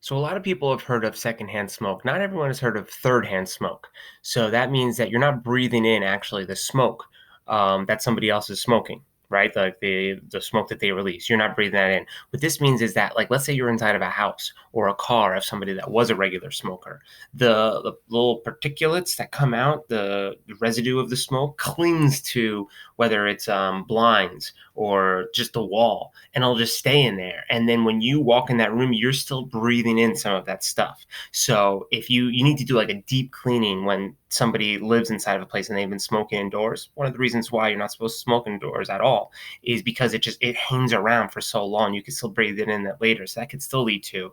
So a lot of people have heard of secondhand smoke. Not everyone has heard of third-hand smoke. So that means that you're not breathing in actually the smoke that somebody else is smoking, right? Like the smoke that they release. You're not breathing that in. What this means is that, like, let's say you're inside of a house or a car of somebody that was a regular smoker. The little particulates that come out, the residue of the smoke, clings to whether it's blinds or just the wall, and it'll just stay in there. And then when you walk in that room, you're still breathing in some of that stuff. So if you need to do like a deep cleaning when somebody lives inside of a place and they've been smoking indoors. One of the reasons why you're not supposed to smoke indoors at all is because it hangs around for so long. You can still breathe it in that later, so that could still lead to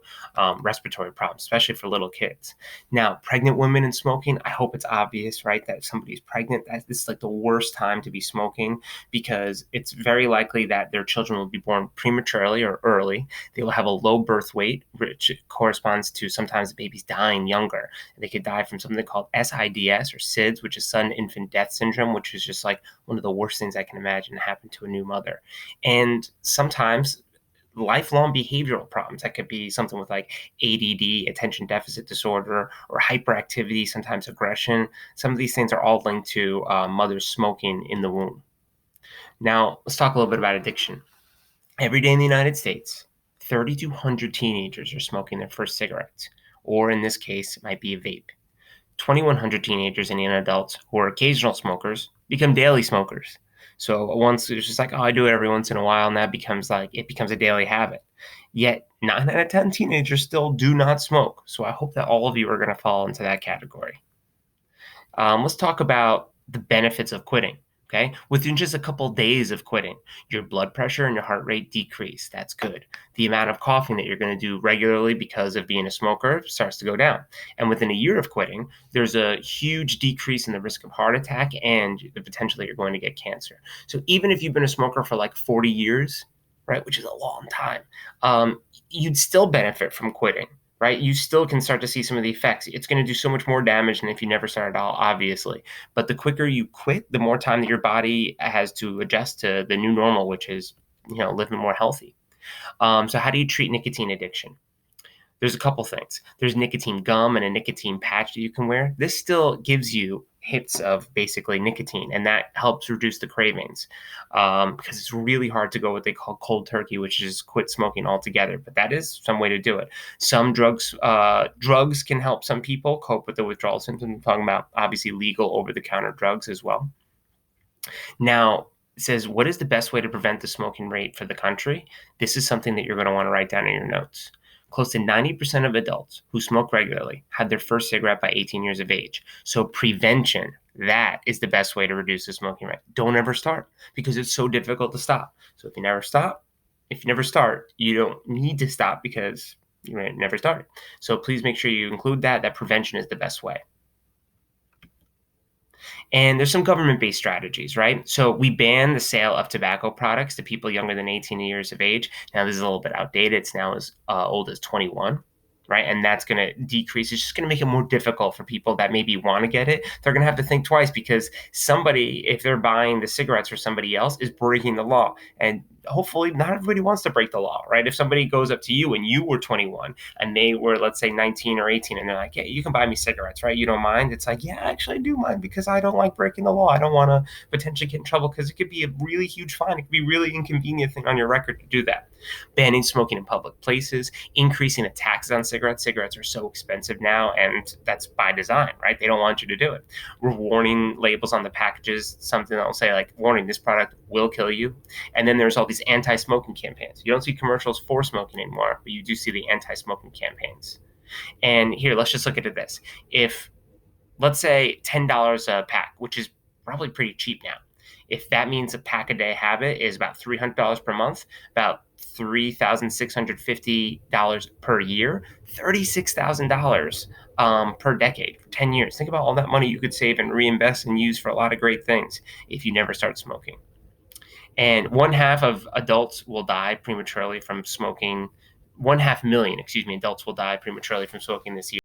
respiratory problems, especially for little kids. Now, pregnant women and smoking, I hope it's obvious, right, that if somebody's pregnant, that this is like the worst time to be smoking, because it's very likely that their children will be born prematurely or early. They will have a low birth weight, which corresponds to sometimes the baby's dying younger. They could die from something called SIDS or SIDS, which is sudden infant death syndrome, which is just like one of the worst things I can imagine to happen to a new mother. And sometimes lifelong behavioral problems. That could be something with like ADD, attention deficit disorder, or hyperactivity, sometimes aggression. Some of these things are all linked to mothers smoking in the womb. Now, let's talk a little bit about addiction. Every day in the United States, 3,200 teenagers are smoking their first cigarettes, or in this case, it might be a vape. 2,100 teenagers and young adults who are occasional smokers become daily smokers. So once it's just like, oh, I do it every once in a while, and that becomes a daily habit. Yet 9 out of 10 teenagers still do not smoke. So I hope that all of you are going to fall into that category. Let's talk about the benefits of quitting. Okay. Within just a couple days of quitting, your blood pressure and your heart rate decrease. That's good. The amount of coughing that you're going to do regularly because of being a smoker starts to go down. And within a year of quitting, there's a huge decrease in the risk of heart attack and the potential that you're going to get cancer. So even if you've been a smoker for like 40 years, right, which is a long time, you'd still benefit from quitting, right? You still can start to see some of the effects. It's going to do so much more damage than if you never started at all, obviously. But the quicker you quit, the more time that your body has to adjust to the new normal, which is, living more healthy. So how do you treat nicotine addiction? There's a couple things. There's nicotine gum and a nicotine patch that you can wear. This still gives you hits of basically nicotine, and that helps reduce the cravings, because it's really hard to go what they call cold turkey, which is quit smoking altogether. But that is some way to do it. Some drugs can help some people cope with the withdrawal symptoms. I'm talking about obviously legal over-the-counter drugs as well. Now, it says, what is the best way to prevent the smoking rate for the country? This is something that you're going to want to write down in your notes. Close to 90% of adults who smoke regularly had their first cigarette by 18 years of age. So prevention, that is the best way to reduce the smoking rate. Don't ever start, because it's so difficult to stop. So if you never start, you don't need to stop because you never started. So please make sure you include that prevention is the best way. And there's some government-based strategies, right? So we ban the sale of tobacco products to people younger than 18 years of age. Now, this is a little bit outdated. It's now as old as 21, right? And that's going to decrease. It's just going to make it more difficult for people that maybe want to get it. They're going to have to think twice, because somebody, if they're buying the cigarettes for somebody else, is breaking the law. And hopefully not everybody wants to break the law, right? If somebody goes up to you when you were 21 and they were, let's say, 19 or 18, and they're like, yeah, you can buy me cigarettes, right? You don't mind? It's like, yeah, actually I do mind, because I don't like breaking the law. I don't want to potentially get in trouble, because it could be a really huge fine. It could be a really inconvenient thing on your record to do that. Banning smoking in public places, increasing the taxes on cigarettes. Cigarettes are so expensive now, and that's by design, right? They don't want you to do it. Warning labels on the packages, something that will say like, warning, this product will kill you. And then there's all these anti-smoking campaigns. You don't see commercials for smoking anymore, but you do see the anti-smoking campaigns. And here, let's just look at this. If, let's say, $10 a pack, which is probably pretty cheap now, if that means a pack a day habit is about $300 per month, about $3,650 per year, $36,000 per decade for 10 years. Think about all that money you could save and reinvest and use for a lot of great things if you never start smoking. And 1/2 of adults will die prematurely from smoking. 1/2 million, adults will die prematurely from smoking this year.